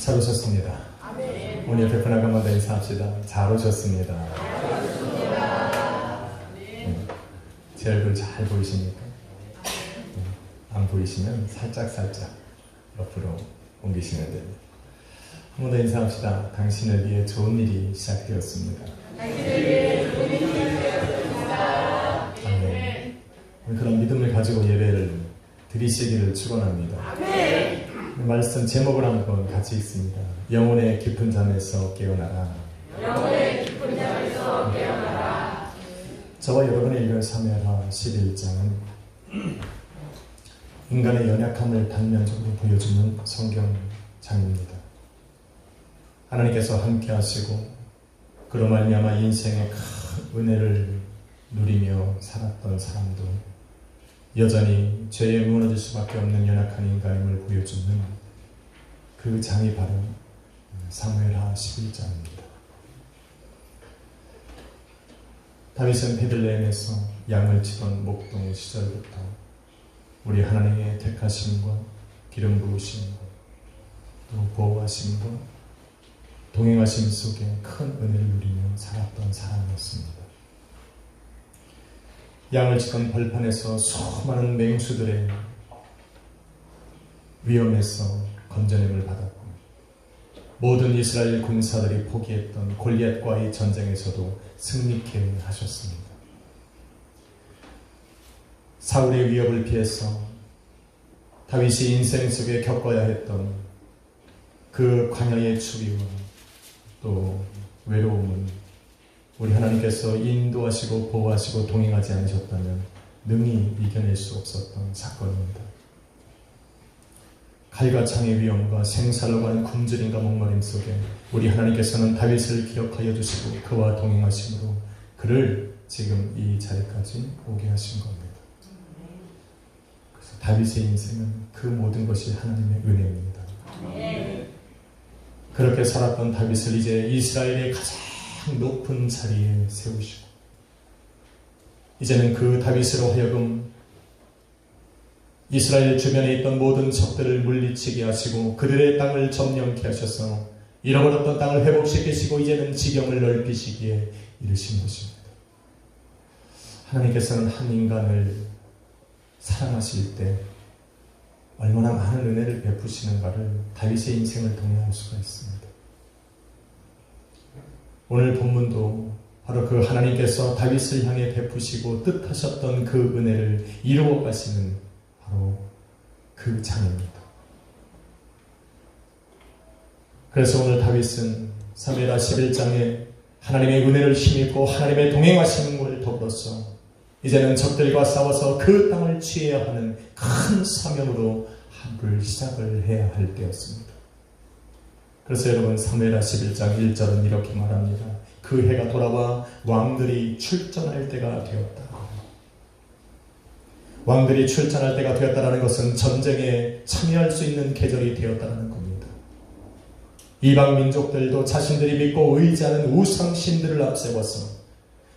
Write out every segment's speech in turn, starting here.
잘 오셨습니다. 아멘. 오늘 옆에 분 아까마다 인사합시다. 잘 오셨습니다. 제 얼굴 잘 보이십니까? 안 보이시면 살짝 옆으로 옮기시면 됩니다. 한 번 더 인사합시다. 당신을 위해 좋은 일이 시작되었습니다. 아멘. 그런 믿음을 가지고 예배를 드리시기를 축원합니다. 말씀 제목을 한번 같이 읽습니다. 영혼의 깊은 잠에서 깨어나라. 영혼의 깊은 잠에서 깨어나라. 저와 여러분의 읽을 사무엘하 11장은 인간의 연약함을 단면적으로 보여주는 성경장입니다. 하나님께서 함께 하시고 그로 말미암아 인생의 큰 은혜를 누리며 살았던 사람도 여전히 죄에 무너질 수밖에 없는 연약한 인간임을 보여주는 그 장이 바로 사무엘하 11장입니다. 다윗은 베들레헴에서 양을 치던 목동 시절부터 우리 하나님의 택하심과 기름 부으심과 또 보호하심과 동행하심 속에 큰 은혜를 누리며 살았던 사람이었습니다. 양을 치던 벌판에서 수많은 맹수들의 위험에서 건져냄을 받았고 모든 이스라엘 군사들이 포기했던 골리앗과의 전쟁에서도 승리케 하셨습니다. 사울의 위협을 피해서 다윗이 인생 속에 겪어야 했던 그 광야의 추위와 또 외로움은 우리 하나님께서 인도하시고 보호하시고 동행하지 않으셨다면 능히 이겨낼 수 없었던 사건입니다. 칼과 창의 위험과 생살로 가는 굶주림과 목마름 속에 우리 하나님께서는 다윗을 기억하여 주시고 그와 동행하심으로 그를 지금 이 자리까지 오게 하신 겁니다. 그래서 다윗의 인생은 그 모든 것이 하나님의 은혜입니다. 그렇게 살았던 다윗을 이제 이스라엘의 가장 높은 자리에 세우시고 이제는 그 다윗으로 하여금 이스라엘 주변에 있던 모든 적들을 물리치게 하시고 그들의 땅을 점령케 하셔서 잃어버렸던 땅을 회복시키시고 이제는 지경을 넓히시기에 이르신 것입니다. 하나님께서는 한 인간을 사랑하실 때 얼마나 많은 은혜를 베푸시는가를 다윗의 인생을 통해 알 수가 있습니다. 오늘 본문도 바로 그 하나님께서 다윗을 향해 베푸시고 뜻하셨던 그 은혜를 이루어 가시는 바로 그 장입니다. 그래서 오늘 다윗은 사무엘하 11장에 하나님의 은혜를 힘입고 하나님의 동행하심을 더불어서 이제는 적들과 싸워서 그 땅을 취해야 하는 큰 사명으로 하루를 시작을 해야 할 때였습니다. 그래서 여러분 사무엘하 11장 1절은 이렇게 말합니다. 그 해가 돌아와 왕들이 출전할 때가 되었다. 왕들이 출전할 때가 되었다는 것은 전쟁에 참여할 수 있는 계절이 되었다는 겁니다. 이방 민족들도 자신들이 믿고 의지하는 우상신들을 앞세워서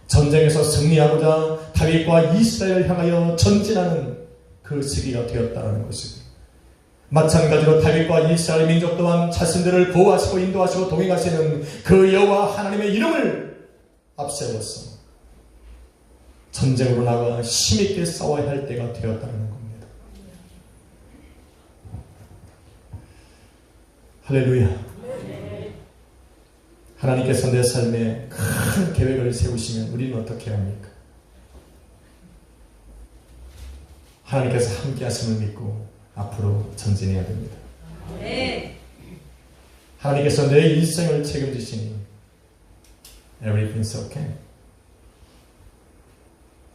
전쟁에서 승리하고자 다윗과 이스라엘을 향하여 전진하는 그 시기가 되었다는 것입니다. 마찬가지로 다윗과 이스라엘 민족 또한 자신들을 보호하시고 인도하시고 동행하시는 그 여호와 하나님의 이름을 앞세워서 전쟁으로 나가 힘있게 싸워야 할 때가 되었다는 겁니다. 할렐루야. 하나님께서 내 삶에 큰 계획을 세우시면 우리는 어떻게 합니까? 하나님께서 함께 하심을 믿고 앞으로 전진해야 됩니다. 하나님께서 내 인생을 책임지시니 Everything's okay.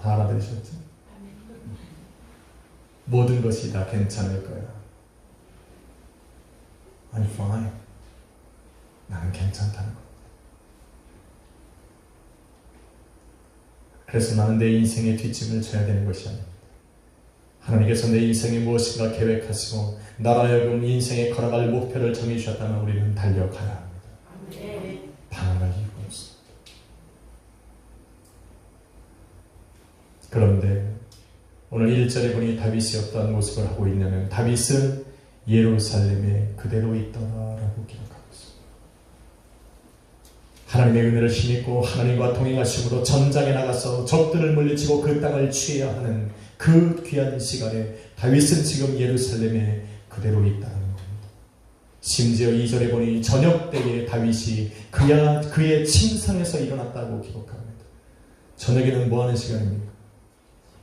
다 알아들으셨죠? 모든 것이 다 괜찮을 거야. I'm fine. 나는 괜찮다는 거. 그래서 나는 내 인생의 뒷짐을 져야 되는 것이 아닙니다. 하나님께서 내 인생에 무엇인가 계획하시고 나로 하여금 인생에 걸어갈 목표를 정해주셨다면 우리는 달려가야 합니다. 방황할 이유가 없습니다. 그런데 오늘 1절에 보니 다윗이 어떠한 모습을 하고 있냐면 다윗은 예루살렘에 그대로 있더라라고 기록하고 있습니다. 하나님의 은혜를 힘입고 하나님과 동행하심으로 전장에 나가서 적들을 물리치고 그 땅을 취해야 하는 그 귀한 시간에 다윗은 지금 예루살렘에 그대로 있다는 겁니다. 심지어 2절에 보니 저녁 때에 다윗이 그의 침상에서 일어났다고 기록합니다. 저녁에는 뭐하는 시간입니까?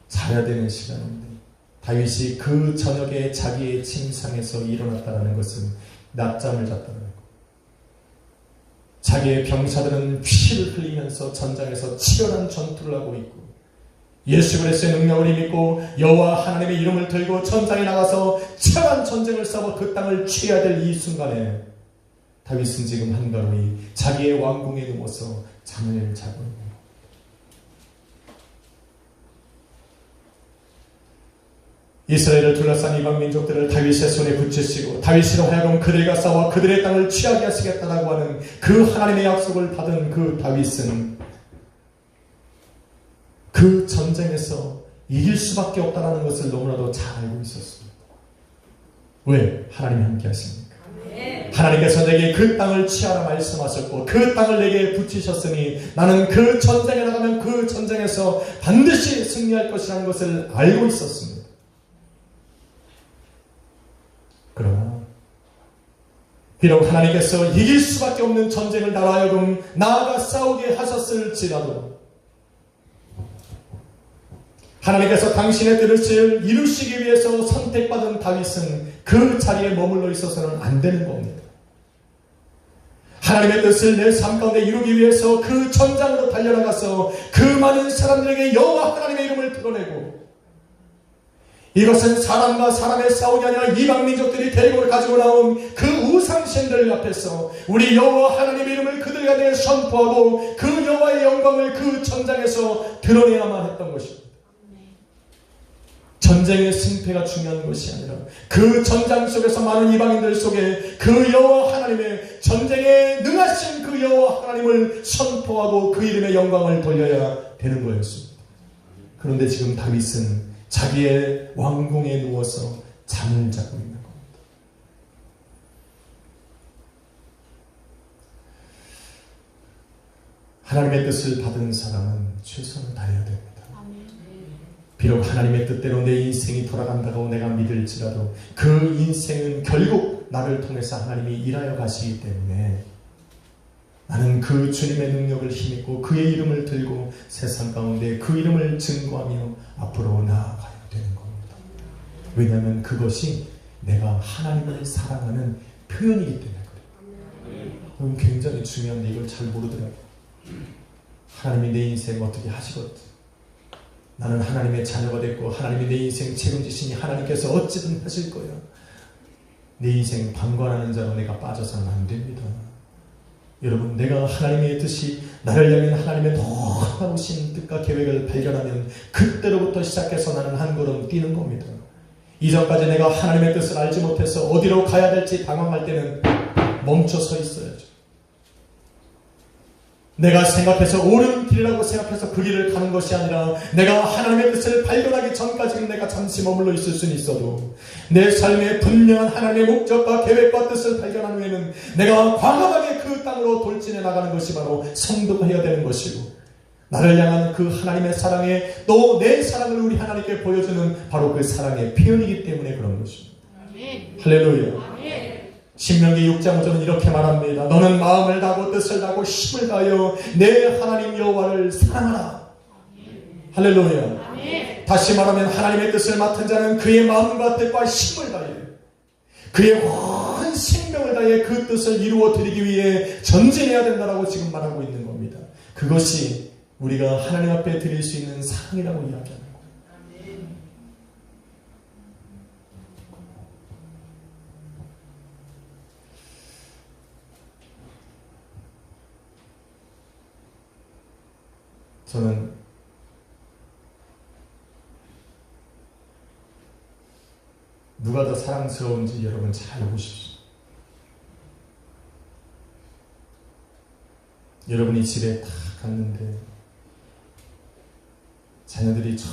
자야 되는 시간인데 다윗이 그 저녁에 자기의 침상에서 일어났다는 것은 낮잠을 잤다는 것. 자기의 병사들은 피를 흘리면서 전장에서 치열한 전투를 하고 있고 예수 그리스도의 능력을 힘입고 여호와 하나님의 이름을 들고 전장에 나가서 치열한 전쟁을 싸워 그 땅을 취해야 될 이 순간에 다윗은 지금 한가로이 자기의 왕궁에 누워서 잠을 자고 있는 이스라엘을 둘러싼 이방 민족들을 다윗의 손에 붙이시고 다윗으로 하여금 그들과 싸워 그들의 땅을 취하게 하시겠다라고 하는 그 하나님의 약속을 받은 그 다윗은 그 전쟁에서 이길 수밖에 없다는 것을 너무나도 잘 알고 있었습니다. 왜? 하나님이 함께 하십니까? 하나님께서 내게 그 땅을 취하라 말씀하셨고 그 땅을 내게 붙이셨으니 나는 그 전쟁에 나가면 그 전쟁에서 반드시 승리할 것이라는 것을 알고 있었습니다. 그러나 비록 하나님께서 이길 수밖에 없는 전쟁을 나로 하여금 나아가 싸우게 하셨을지라도 하나님께서 당신의 뜻을 이루시기 위해서 선택받은 다윗은 그 자리에 머물러 있어서는 안 되는 겁니다. 하나님의 뜻을 내 삶 가운데 이루기 위해서 그 전장으로 달려나가서 그 많은 사람들에게 여호와 하나님의 이름을 드러내고 이것은 사람과 사람의 싸움이 아니라 이방 민족들이 데리고 가지고 나온 그 우상신들 앞에서 우리 여호와 하나님의 이름을 그들 가운데 선포하고 그 여호와의 영광을 그 전장에서 드러내야만 했던 것입니다. 전쟁의 승패가 중요한 것이 아니라 그 전장 속에서 많은 이방인들 속에 그 여호와 하나님의 전쟁에 능하신 그 여호와 하나님을 선포하고 그 이름의 영광을 돌려야 되는 거였습니다. 그런데 지금 다윗은 자기의 왕궁에 누워서 잠을 자고 있는 겁니다. 하나님의 뜻을 받은 사람은 최선을 다해야 됩니다. 비록 하나님의 뜻대로 내 인생이 돌아간다고 내가 믿을지라도 그 인생은 결국 나를 통해서 하나님이 일하여 가시기 때문에 나는 그 주님의 능력을 힘입고 그의 이름을 들고 세상 가운데 그 이름을 증거하며 앞으로 나아가야 되는 겁니다. 왜냐하면 그것이 내가 하나님을 사랑하는 표현이기 때문에 그래요. 굉장히 중요한데 이걸 잘 모르더라고요. 하나님이 내 인생 어떻게 하시겠지? 나는 하나님의 자녀가 됐고 하나님이 내 인생 책임지시니 하나님께서 어찌든 하실 거야. 내 인생 방관하는 자로 내가 빠져서는 안 됩니다. 여러분, 내가 하나님의 뜻이 나를 향한 하나님의 놀라우신 뜻과 계획을 발견하면 그때로부터 시작해서 나는 한 걸음 뛰는 겁니다. 이전까지 내가 하나님의 뜻을 알지 못해서 어디로 가야 될지 당황할 때는 멈춰 서 있어야죠. 내가 생각해서 옳은 길이라고 생각해서 그 길을 가는 것이 아니라 내가 하나님의 뜻을 발견하기 전까지는 내가 잠시 머물러 있을 수는 있어도 내 삶의 분명한 하나님의 목적과 계획과 뜻을 발견한 후에는 내가 과감하게 그 땅으로 돌진해 나가는 것이 바로 성도가 해야 되는 것이고 나를 향한 그 하나님의 사랑에 또 내 사랑을 우리 하나님께 보여주는 바로 그 사랑의 표현이기 때문에 그런 것입니다. 할렐루야. 신명기 6장 5절은 이렇게 말합니다. 너는 마음을 다하고 뜻을 다하고 힘을 다하여 내 하나님 여호와를 사랑하라. 할렐루야. 다시 말하면 하나님의 뜻을 맡은 자는 그의 마음과 뜻과 힘을 다해 그의 온 생명을 다해 그 뜻을 이루어 드리기 위해 전진해야 된다라고 지금 말하고 있는 겁니다. 그것이 우리가 하나님 앞에 드릴 수 있는 사랑이라고 이야기하는 거예요. 저는 누가 더 사랑스러운지 여러분 잘 보십시오. 여러분이 집에 딱 갔는데 자녀들이 저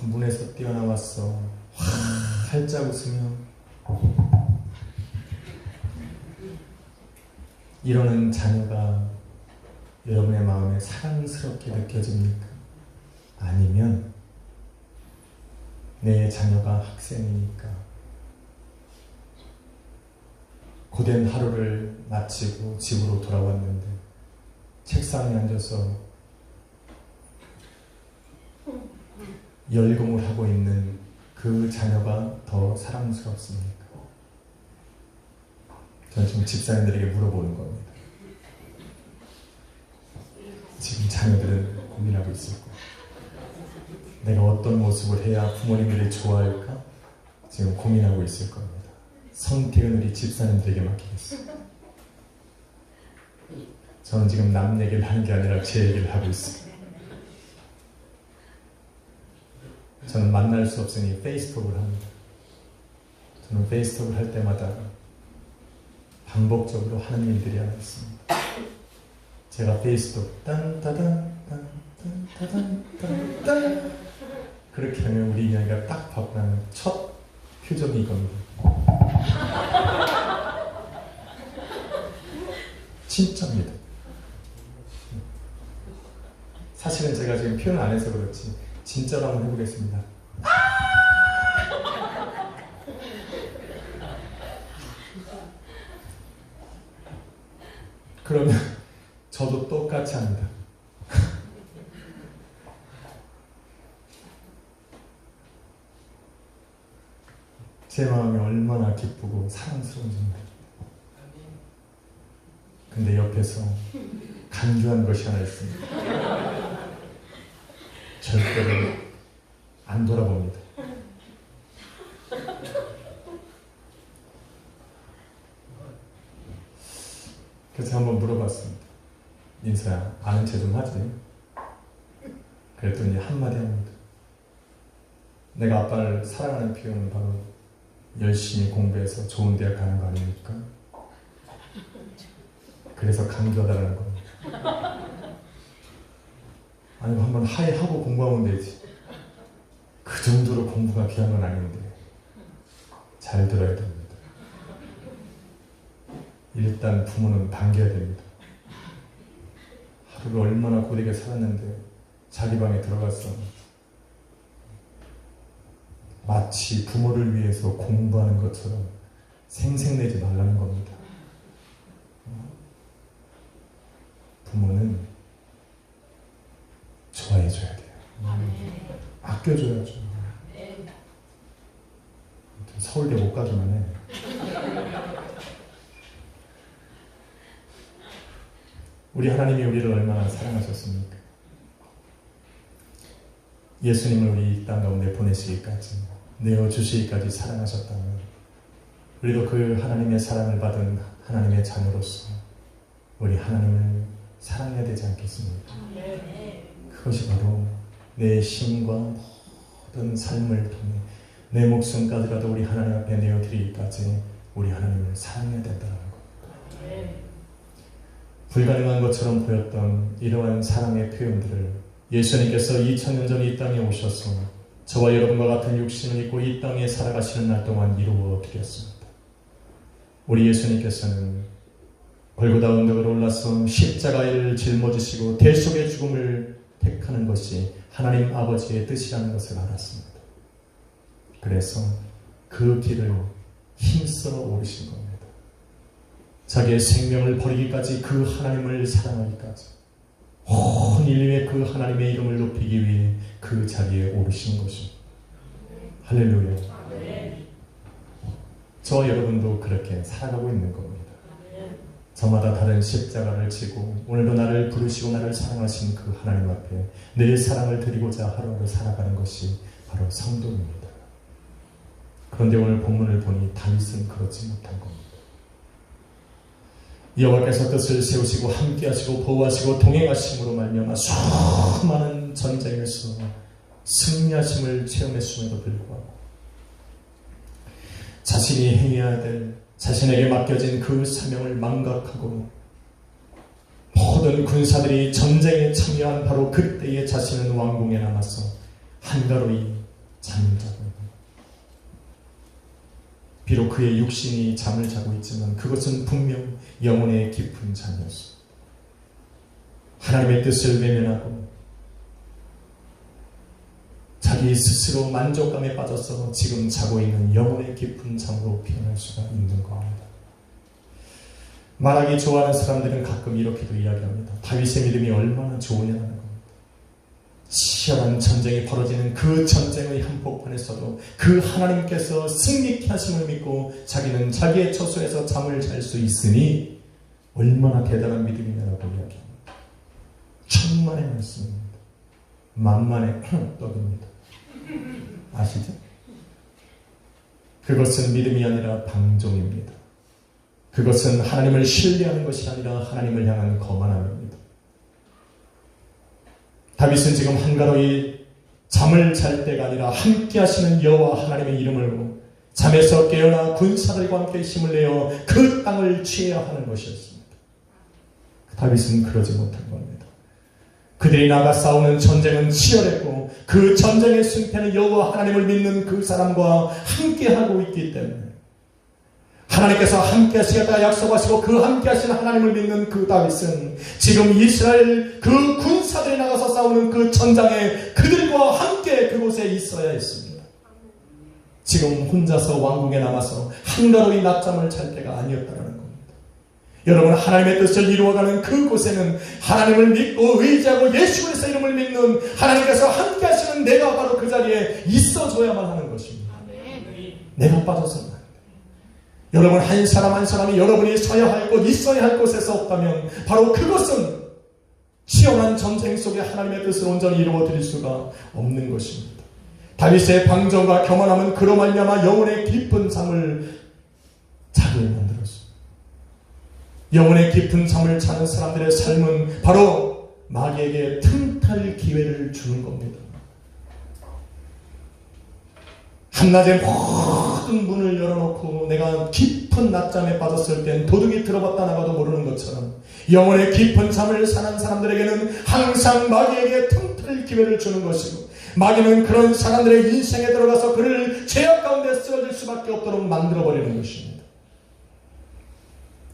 문에서 뛰어나왔어. 활짝 웃으며 이러는 자녀가 여러분의 마음에 사랑스럽게 느껴집니까? 아니면 내 자녀가 학생이니까 고된 하루를 마치고 집으로 돌아왔는데 책상에 앉아서 열공을 하고 있는 그 자녀가 더 사랑스럽습니까? 저는 지금 집사님들에게 물어보는 겁니다. 지금 자녀들은 고민하고 있을 거예요. 내가 어떤 모습을 해야 부모님들이 좋아할까? 지금 고민하고 있을 겁니다. 선택은 우리 집사님들에게 맡기겠습니다. 저는 지금 남 얘기를 하는 게 아니라 제 얘기를 하고 있습니다. 저는 만날 수 없으니 페이스톡을 합니다. 저는 페이스톡을 할 때마다 반복적으로 하는 일들이 하나 있습니다. 제가 페이스톡 딴따단 딴따단 딴따단 그렇게 하면 우리 인연이가 딱 받고 나면 첫 표정이 이겁니다. 진짜입니다. 사실은 제가 지금 표현 안 해서 그렇지 진짜로 한번 해보겠습니다. 그러면 저도 똑같이 합니다. 제 마음이 얼마나 기쁘고 사랑스러운지입니다. 근데 옆에서 간교한 것이 하나 있습니다. 절대로 안 돌아봅니다. 그래서 한번 물어봤습니다. 민서야, 아는 체 좀 하지? 그랬더니 한마디 합니다. 내가 아빠를 사랑하는 표현은 바로 열심히 공부해서 좋은 대학 가는 거 아닙니까? 그래서 강조하다라는 겁니다. 아니 한번 하이하고 공부하면 되지. 그 정도로 공부가 귀한 건 아닌데 잘 들어야 됩니다. 일단 부모는 반겨야 됩니다. 하루를 얼마나 고되게 살았는데 자기 방에 들어가서 마치 부모를 위해서 공부하는 것처럼 생색내지 말라는 겁니다. 부모는 좋아해줘야 돼요. 아껴줘야죠. 서울대 못 가기만 해. 우리 하나님이 우리를 얼마나 사랑하셨습니까? 예수님을 우리 이 땅 가운데 보내시기까지, 내어주시기까지 사랑하셨다면 우리도 그 하나님의 사랑을 받은 하나님의 자녀로서 우리 하나님을 사랑해야 되지 않겠습니까? 그것이 바로 내 신과 모든 삶을 통해 내 목숨까지라도 우리 하나님 앞에 내어드리기까지 우리 하나님을 사랑해야 된다는 겁니다. 불가능한 것처럼 보였던 이러한 사랑의 표현들을 예수님께서 2000년 전 이 땅에 오셔서 저와 여러분과 같은 육신을 입고 이 땅에 살아가시는 날 동안 이루어 드렸습니다. 우리 예수님께서는 골고다 언덕을 올라서 십자가를 짊어지시고 대속의 죽음을 택하는 것이 하나님 아버지의 뜻이라는 것을 알았습니다. 그래서 그 길을 힘써 오르신 겁니다. 자기의 생명을 버리기까지 그 하나님을 사랑하기까지 온 인류의 그 하나님의 이름을 높이기 위해 그 자리에 오르신 것입니다. 할렐루야. 저와 여러분도 그렇게 살아가고 있는 겁니다. 저마다 다른 십자가를 지고 오늘도 나를 부르시고 나를 사랑하신 그 하나님 앞에 내 사랑을 드리고자 하루하루 살아가는 것이 바로 성도입니다. 그런데 오늘 본문을 보니 다윗은 그렇지 못한 겁니다. 여호와께서 뜻을 세우시고 함께하시고 보호하시고 동행하심으로 말미암아 수많은 전쟁에서 승리하심을 체험했음에도 불구하고 자신이 행해야 될 자신에게 맡겨진 그 사명을 망각하고 모든 군사들이 전쟁에 참여한 바로 그때에 자신은 왕궁에 남아서 한가로이 잠을 자고 비록 그의 육신이 잠을 자고 있지만 그것은 분명 영혼의 깊은 잠이었습니다. 하나님의 뜻을 외면하고 자기 스스로 만족감에 빠져서 지금 자고 있는 영혼의 깊은 잠으로 피어날 수가 있는 겁니다. 말하기 좋아하는 사람들은 가끔 이렇게도 이야기합니다. 다윗의 믿음이 얼마나 좋으냐는 겁니다. 치열한 전쟁이 벌어지는 그 전쟁의 한복판에서도 그 하나님께서 승리케 하심을 믿고 자기는 자기의 처소에서 잠을 잘 수 있으니 얼마나 대단한 믿음이냐라고 이야기합니다. 천만의 말씀입니다. 만만의 떡입니다. 아시죠? 그것은 믿음이 아니라 방종입니다. 그것은 하나님을 신뢰하는 것이 아니라 하나님을 향한 거만함입니다. 다윗은 지금 한가로이 잠을 잘 때가 아니라 함께 하시는 여호와 하나님의 이름으로 잠에서 깨어나 군사들과 함께 힘을 내어 그 땅을 취해야 하는 것이었습니다. 다윗은 그러지 못한 겁니다. 그들이 나가 싸우는 전쟁은 치열했고 그 전쟁의 승패는 여호와 하나님을 믿는 그 사람과 함께 하고 있기 때문에 하나님께서 함께 하시겠다 약속하시고 그 함께 하시는 하나님을 믿는 그 다윗은 지금 이스라엘 그 군사들이 나가서 싸우는 그 전장에 그들과 함께 그곳에 있어야 했습니다. 지금 혼자서 왕궁에 남아서 한가로이 낮잠을 잘 때가 아니었다는 겁니다. 여러분, 하나님의 뜻을 이루어가는 그곳에는 하나님을 믿고 의지하고 예수 그리스도의 이름을 믿는 하나님께서 함께 하시는 내가 바로 그 자리에 있어줘야만 하는 것입니다. 내가 빠져서는 안 돼요. 여러분, 한 사람 한 사람이 여러분이 서야 할 곳, 있어야 할 곳에서 없다면 바로 그것은 치열한 전쟁 속에 하나님의 뜻을 온전히 이루어 드릴 수가 없는 것입니다. 다윗의 방정과 교만함은 그로 말미암아 영혼의 깊은 잠을 자게 만들었습니다. 영혼의 깊은 잠을 자는 사람들의 삶은 바로 마귀에게 틈탈 기회를 주는 겁니다. 한낮에 모든 문을 열어놓고 내가 깊은 낮잠에 빠졌을 땐 도둑이 들어봤다 나가도 모르는 것처럼 영혼의 깊은 잠을 사는 사람들에게는 항상 마귀에게 틈탈 기회를 주는 것이고 마귀는 그런 사람들의 인생에 들어가서 그를 죄악 가운데 쓰러질 수밖에 없도록 만들어버리는 것입니다.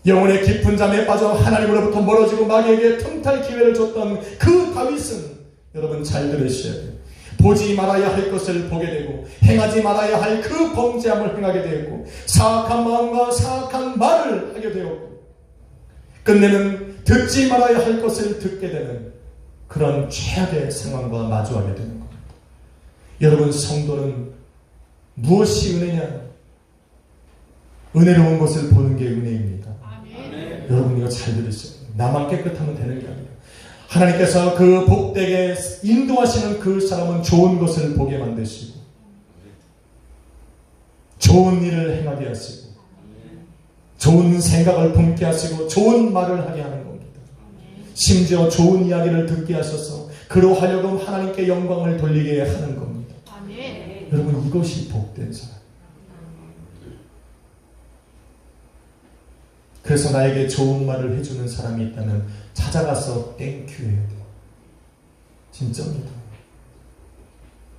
영혼의 깊은 잠에 빠져 하나님으로부터 멀어지고 마귀에게 틈탈 기회를 줬던 그 다윗은 여러분 잘 들으셔야 돼요. 보지 말아야 할 것을 보게 되고 행하지 말아야 할 그 범죄함을 행하게 되었고 사악한 마음과 사악한 말을 하게 되었고 끝내는 듣지 말아야 할 것을 듣게 되는 그런 최악의 상황과 마주하게 되는 겁니다. 여러분, 성도는 무엇이 은혜냐? 은혜로운 것을 보는 게 은혜입니다. 여러분, 이거 잘 들으세요. 나만 깨끗하면 되는 게 아니에요. 하나님께서 그 복되게 인도하시는 그 사람은 좋은 것을 보게 만드시고 좋은 일을 행하게 하시고 좋은 생각을 품게 하시고 좋은 말을 하게 하는 겁니다. 심지어 좋은 이야기를 듣게 하셔서 그로 하여금 하나님께 영광을 돌리게 하는 겁니다. 여러분, 이것이 복된 사람. 그래서 나에게 좋은 말을 해주는 사람이 있다면 찾아가서 땡큐 해야 돼요. 진짜입니다.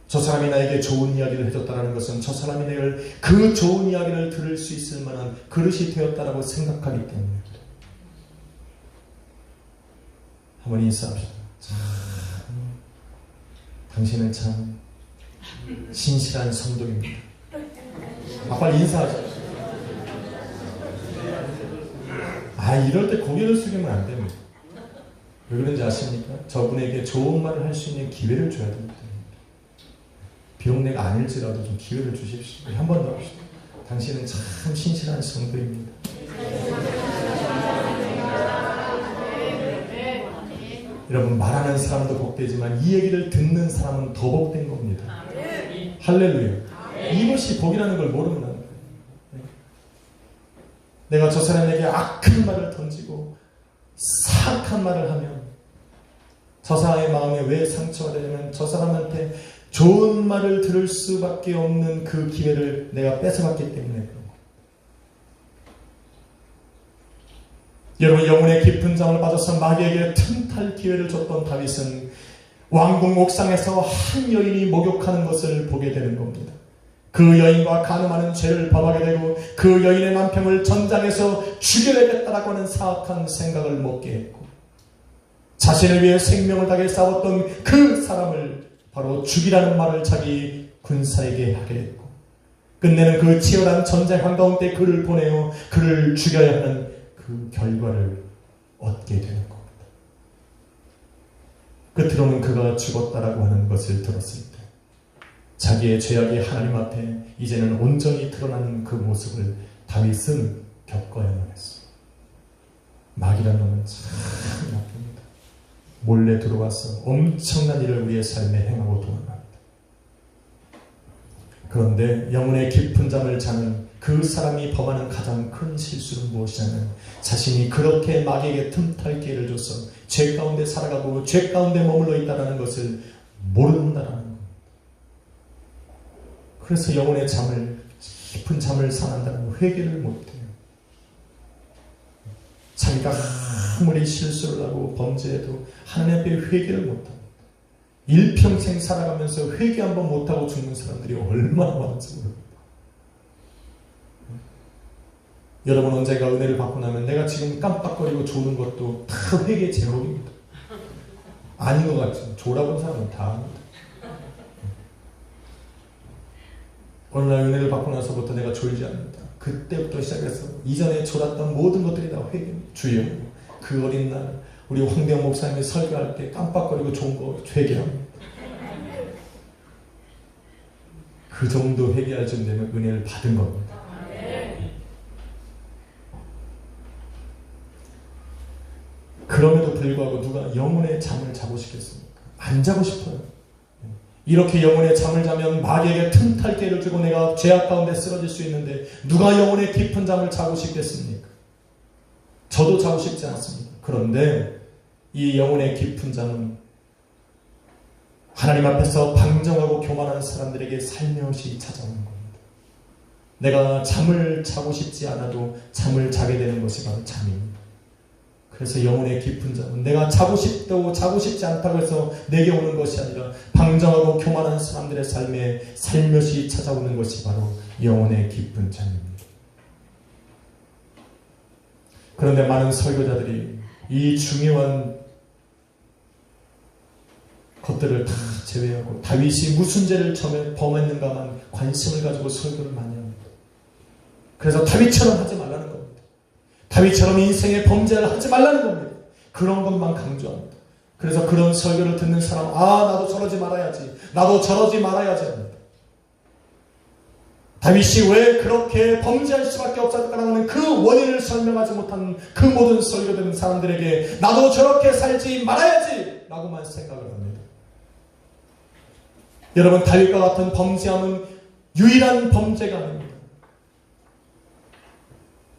저 사람이 나에게 좋은 이야기를 해줬다는 것은 저 사람이 내일 그 좋은 이야기를 들을 수 있을 만한 그릇이 되었다라고 생각하기 때문입니다. 한번 인사합시다. 참, 당신은 참 신실한 성도입니다. 빨리 인사하세요. 이럴 때 고개를 숙이면 안 됩니다. 왜 그런지 아십니까? 저분에게 좋은 말을 할 수 있는 기회를 줘야 됩니다. 비록 내가 아닐지라도 좀 기회를 주십시오. 한 번 더 합시다. 당신은 참 신실한 성도입니다. 여러분, 말하는 사람도 복되지만 이 얘기를 듣는 사람은 더 복된 겁니다. 할렐루야. 이것이 복이라는 걸 모르는 거예요. 내가 저 사람에게 악한 말을 던지고 사악한 말을 하면 저 사람의 마음에 왜 상처가 되냐면 저 사람한테 좋은 말을 들을 수밖에 없는 그 기회를 내가 뺏어갔기 때문에 그런 거예요. 여러분, 영혼의 깊은 잠을 빠져서 마귀에게 틈탈 기회를 줬던 다윗은 왕궁 옥상에서 한 여인이 목욕하는 것을 보게 되는 겁니다. 그 여인과 간음하는 죄를 범하게 되고 그 여인의 남편을 전장에서 죽여야겠다라고 하는 사악한 생각을 먹게 했고 자신을 위해 생명을 다해 싸웠던 그 사람을 바로 죽이라는 말을 자기 군사에게 하게 했고 끝내는 그 치열한 전쟁 한가운데 그를 보내어 그를 죽여야 하는 그 결과를 얻게 되는 겁니다. 끝으로는 그가 죽었다라고 하는 것을 들었을 때 자기의 죄악이 하나님 앞에 이제는 온전히 드러나는 그 모습을 다윗은 겪어야만 했어. 마귀란 놈은 참 나쁩니다. 몰래 들어와서 엄청난 일을 우리의 삶에 행하고 도망갑니다. 그런데 영혼의 깊은 잠을 자는 그 사람이 범하는 가장 큰 실수는 무엇이냐면 자신이 그렇게 마귀에게 틈탈 기회를 줘서 죄 가운데 살아가고 죄 가운데 머물러 있다는 것을 모른다는 겁니다. 그래서 영혼의 잠을 깊은 잠을 사는다는 회개를 못해요. 자기가 아무리 실수를 하고 범죄해도 하나님 앞에 회개를 못합니다. 일평생 살아가면서 회개 한번 못하고 죽는 사람들이 얼마나 많은지 모릅니다. 여러분 언젠가 은혜를 받고 나면 내가 지금 깜빡거리고 조는 것도 다 회개 제목입니다. 아닌 것 같지만 조라고 사람은 다 합니다. 어느 날 은혜를 받고 나서부터 내가 졸지 않는다. 그때부터 시작해서 이전에 졸았던 모든 것들이 다 회개입니다. 주여 그 어린 날 우리 황대영 목사님이 설교할 때 깜빡거리고 좋은 거 회개합니다. 그 정도 회개할 쯤 되면 은혜를 받은 겁니다. 그럼에도 불구하고 누가 영혼의 잠을 자고 싶겠습니까? 안 자고 싶어요. 이렇게 영혼의 잠을 자면 마귀에게 틈탈 기회를 주고 내가 죄악 가운데 쓰러질 수 있는데 누가 영혼의 깊은 잠을 자고 싶겠습니까? 저도 자고 싶지 않습니다. 그런데 이 영혼의 깊은 잠은 하나님 앞에서 방정하고 교만하는 사람들에게 살며시 찾아오는 겁니다. 내가 잠을 자고 싶지 않아도 잠을 자게 되는 것이 바로 잠입니다. 그래서 영혼의 깊은 잠은 내가 자고 싶다고 자고 싶지 않다고 해서 내게 오는 것이 아니라 방정하고 교만한 사람들의 삶에 살며시 찾아오는 것이 바로 영혼의 깊은 잠입니다. 그런데 많은 설교자들이 이 중요한 것들을 다 제외하고 다윗이 무슨 죄를 범했는가만 관심을 가지고 설교를 많이 합니다. 그래서 다윗처럼 하지 말라는 겁니다. 다윗처럼 인생의 범죄를 하지 말라는 겁니다. 그런 것만 강조합니다. 그래서 그런 설교를 듣는 사람은 나도 저러지 말아야지. 나도 저러지 말아야지 합니다. 다윗이 왜 그렇게 범죄할 수밖에 없었다는 그 원인을 설명하지 못한 그 모든 설교 듣는 사람들에게 나도 저렇게 살지 말아야지 라고만 생각을 합니다. 여러분 다윗과 같은 범죄함은 유일한 범죄가 아닙니다.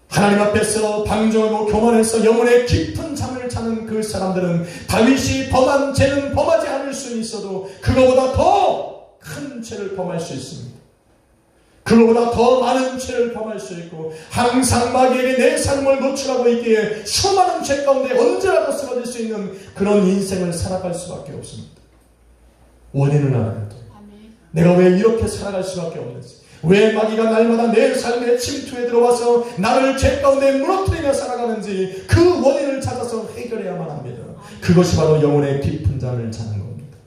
하나님 앞에서 방종하고 교만해서 영혼의 깊은 잠을 자는 그 사람들은 다윗이 범한 죄는 범하지 않을 수는 있어도 그거보다 더 큰 죄를 범할 수 있습니다. 그거보다 더 많은 죄를 범할 수 있고 항상 마귀에게 내 삶을 노출하고 있기에 수많은 죄 가운데 언제라도 쓰러질 수 있는 그런 인생을 살아갈 수밖에 없습니다. 원인을 알아야 돼. 내가 왜 이렇게 살아갈 수밖에 없는지, 왜 마귀가 날마다 내 삶에 침투해 들어와서 나를 죄 가운데 무너뜨리며 살아가는지 그 원인을 찾아서 해결해야만 합니다. 그것이 바로 영혼의 깊은 잠을 자는 겁니다.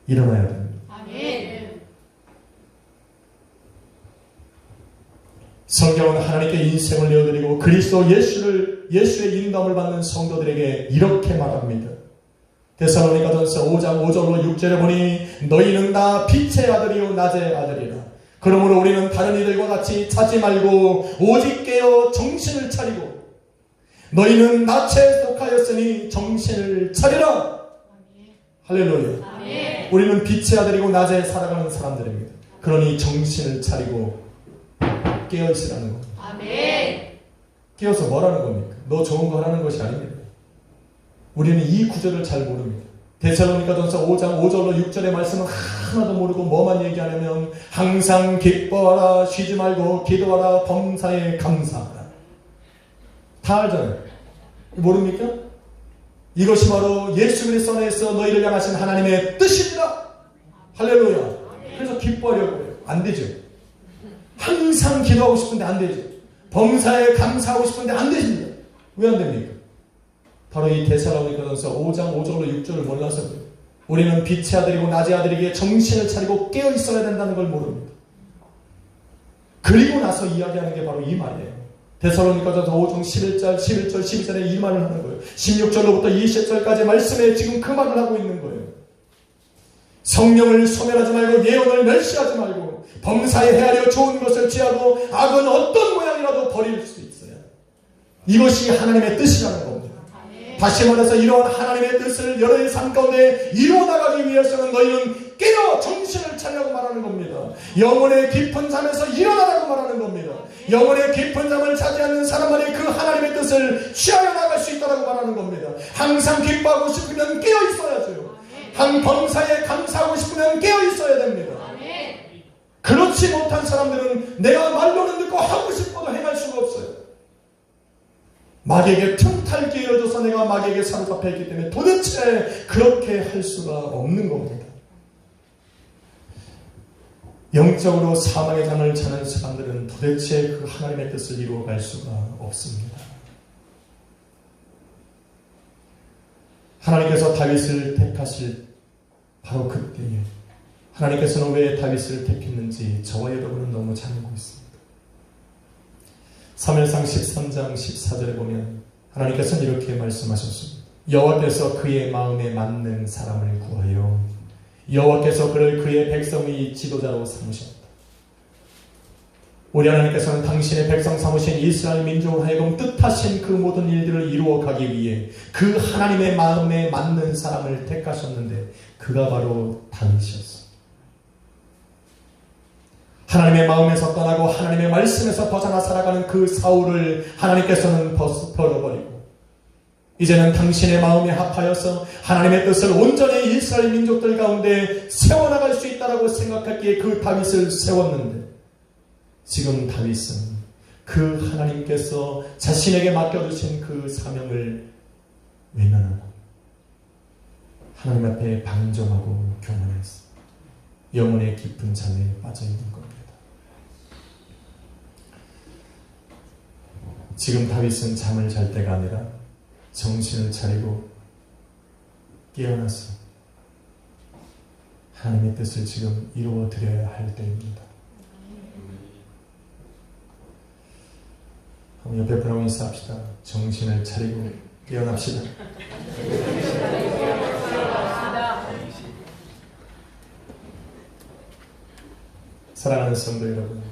일어나야 됩니다. 아멘. 성경은 하나님께 인생을 내어드리고 그리스도 예수의 인도함을 받는 성도들에게 이렇게 말합니다. 데살로니가전서 5장 5절로 6절에 보니 너희는 다 빛의 아들이요 낮의 아들이라. 그러므로 우리는 다른 이들과 같이 자지 말고 오직 깨어 정신을 차리고 너희는 낮에 속하였으니 정신을 차리라. 할렐루야. 아멘. 우리는 빛의 아들이고 낮에 살아가는 사람들입니다. 그러니 정신을 차리고 깨어 있으라는 겁니다. 아멘. 깨어서 뭐라는 겁니까? 너 좋은 거 하라는 것이 아닙니다. 우리는 이 구절을 잘 모릅니다. 데살로니가전서 5장 5절로 6절의 말씀은 하나도 모르고 뭐만 얘기하냐면 항상 기뻐하라, 쉬지 말고 기도하라, 범사에 감사하라. 다 알잖아요. 모릅니까? 이것이 바로 예수 그리스도 안에서 너희를 향하신 하나님의 뜻입니다. 할렐루야. 그래서 기뻐하려고 해요. 안 되죠. 항상 기도하고 싶은데 안 되죠. 범사에 감사하고 싶은데 안 되십니다. 왜 안 됩니까? 바로 이 데살로니가전서 5장 5절로 6절을 몰라서 그래요. 우리는 빛의 아들이고 낮의 아들에게 정신을 차리고 깨어 있어야 된다는 걸 모릅니다. 그리고 나서 이야기하는 게 바로 이 말이에요. 데살로니가전서 5장 11절, 12절에 이 말을 하는 거예요. 16절로부터 20절까지 말씀에 지금 그 말을 하고 있는 거예요. 성령을 소멸하지 말고 예언을 멸시하지 말고 범사에 헤아려 좋은 것을 취하고 악은 어떤 모양이라도 버릴 수 있어야 해요. 이것이 하나님의 뜻이라는 겁니다. 다시 말해서 이러한 하나님의 뜻을 여러의 삶 가운데 이루어나가기 위해서는 너희는 깨어 정신을 차리라고 말하는 겁니다. 영혼의 깊은 잠에서 일어나라고 말하는 겁니다. 영혼의 깊은 잠을 자지 않는 사람만이 그 하나님의 뜻을 취하여 나갈 수 있다고 말하는 겁니다. 항상 기뻐하고 싶으면 깨어 있어야죠. 한 범사에 감사하고 싶으면 깨어 있어야 됩니다. 그렇지 못한 사람들은 내가 말로는 듣고 하고 싶어도 행할 수가 없어요. 마귀에게 틈탈 기회를 줘서 내가 마귀에게 사로잡혀 있기 때문에 도대체 그렇게 할 수가 없는 겁니다. 영적으로 사망의 잠을 자는 사람들은 도대체 그 하나님의 뜻을 이루어갈 수가 없습니다. 하나님께서 다윗을 택하실 바로 그때에 하나님께서는 왜 다윗을 택했는지 저와 여러분은 너무 잘 알고 있습니다. 사무엘상 13장 14절에 보면 하나님께서는 이렇게 말씀하셨습니다. 여호와께서 그의 마음에 맞는 사람을 구하여 여호와께서 그를 그의 백성의 지도자로 삼으셨다. 우리 하나님께서는 당신의 백성 삼으신 이스라엘 민족을 하여금 뜻하신 그 모든 일들을 이루어가기 위해 그 하나님의 마음에 맞는 사람을 택하셨는데 그가 바로 다윗이었습니다. 하나님의 마음에서 떠나고 하나님의 말씀에서 벗어나 살아가는 그 사울을 하나님께서는 버려버리고 이제는 당신의 마음에 합하여서 하나님의 뜻을 온전히 이스라엘 민족들 가운데 세워나갈 수 있다고 생각했기에 그 다윗을 세웠는데 지금 다윗은 그 하나님께서 자신에게 맡겨주신 그 사명을 외면하고 하나님 앞에 방종하고 교만했어. 영혼의 깊은 잠에 빠져있는 겁니다. 지금 다윗은 잠을 잘 때가 아니라 정신을 차리고 깨어나서 하나님의 뜻을 지금 이루어 드려야 할 때입니다. 그럼 옆에 분하고 인사합시다. 정신을 차리고 깨어납시다. 사랑하는 성도 여러분,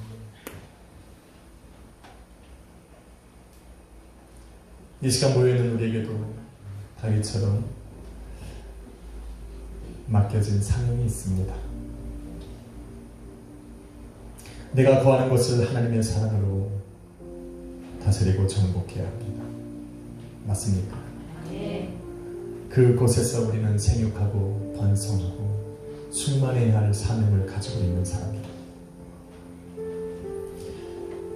이 시간 모여있는 우리에게도 다윗처럼 맡겨진 사명이 있습니다. 내가 거하는 것을 하나님의 사랑으로 다스리고 정복해야 합니다. 맞습니까? 그곳에서 우리는 생육하고 번성하고 충만해야 할 사명을 가지고 있는 사람입니다.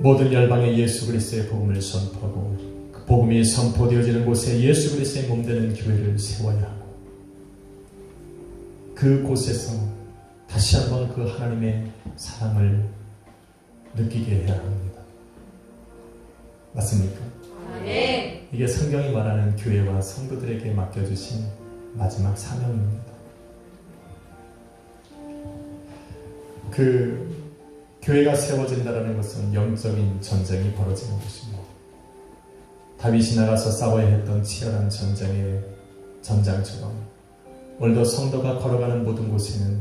모든 열방에 예수 그리스도의 복음을 선포하고 그 복음이 선포되어지는 곳에 예수 그리스도의 몸되는 교회를 세워야 하고 그곳에서 다시 한번 그 하나님의 사랑을 느끼게 해야 합니다. 맞습니까? 네. 이게 성경이 말하는 교회와 성도들에게 맡겨주신 마지막 사명입니다. 그 교회가 세워진다는 것은 영적인 전쟁이 벌어지는 것입니다. 다윗이 나가서 싸워야 했던 치열한 전쟁의 전장처럼 오늘도 성도가 걸어가는 모든 곳에는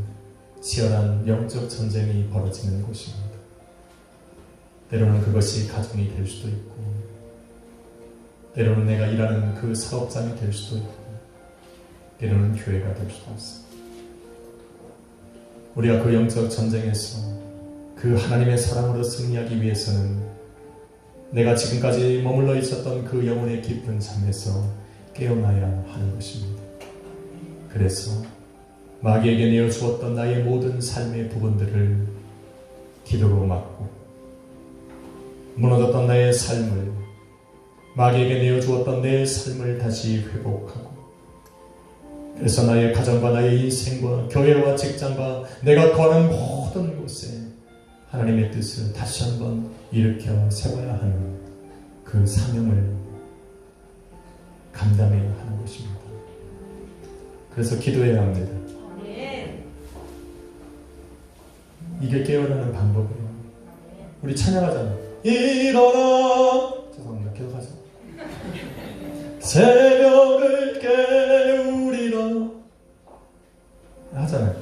치열한 영적 전쟁이 벌어지는 곳입니다. 때로는 그것이 가정이 될 수도 있고 때로는 내가 일하는 그 사업장이 될 수도 있고 때로는 교회가 될 수도 있습니다. 우리가 그 영적 전쟁에서 그 하나님의 사랑으로 승리하기 위해서는 내가 지금까지 머물러 있었던 그 영혼의 깊은 잠에서 깨어나야 하는 것입니다. 그래서 마귀에게 내어주었던 나의 모든 삶의 부분들을 기도로 막고 무너졌던 나의 삶을 마귀에게 내어주었던 내 삶을 다시 회복하고 그래서 나의 가정과 나의 인생과 교회와 직장과 내가 거하는 모든 곳에 하나님의 뜻을 다시 한번 일으켜 세워야 하는 그 사명을 감당해야 하는 것입니다. 그래서 기도해야 합니다. 이게 깨어나는 방법이에요. 우리 찬양하잖아요. 일어나, 죄송합니다. 계속하세요. 새벽을 깨우리라 하잖아요.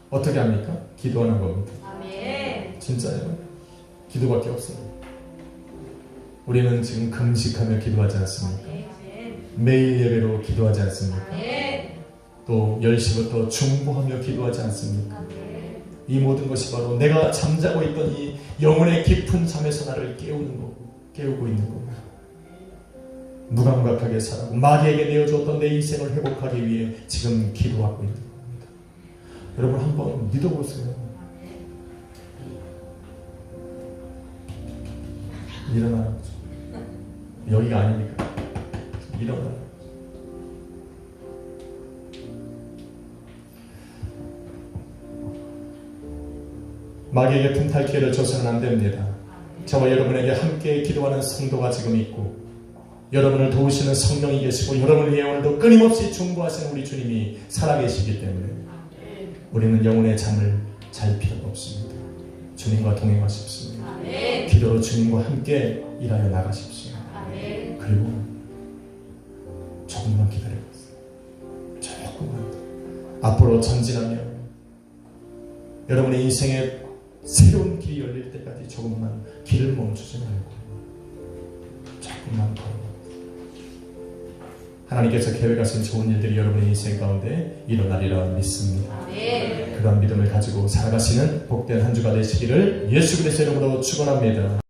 어떻게 합니까? 기도하는 겁니다. 진짜요? 기도밖에 없어요. 우리는 지금 금식하며 기도하지 않습니까? 매일 예배로 기도하지 않습니까? 또 10시부터 중보하며 기도하지 않습니까? 이 모든 것이 바로 내가 잠자고 있던 이 영혼의 깊은 잠에서 나를 깨우고 있는 겁니다. 무감각하게 살아고 마귀에게 내어줬던 내 인생을 회복하기 위해 지금 기도하고 있는 겁니다. 여러분 한번 믿어보세요. 일어나라. 여기가 아니니까 일어나라. 마귀에게 틈탈 기회를 줘서는 안 됩니다. 저와 여러분에게 함께 기도하는 성도가 지금 있고 여러분을 도우시는 성령이 계시고 여러분을 위해 오늘도 끊임없이 중보하시는 우리 주님이 살아계시기 때문에 우리는 영혼의 잠을 잘 필요가 없습니다. 주님과 동행하십시오. 기도로 주님과 함께 일하여 나가십시오. 그리고 조금만 기다려보세요. 조금만 더. 앞으로 전진하며 여러분의 인생에 새로운 길이 열릴 때까지 조금만 길을 멈추지 말고 조금만 더. 하나님께서 계획하신 좋은 일들이 여러분의 인생 가운데 일어나리라 믿습니다. 그런 믿음을 가지고 살아가시는 복된 한 주가 되시기를 예수 그리스도의 이름으로 축원합니다.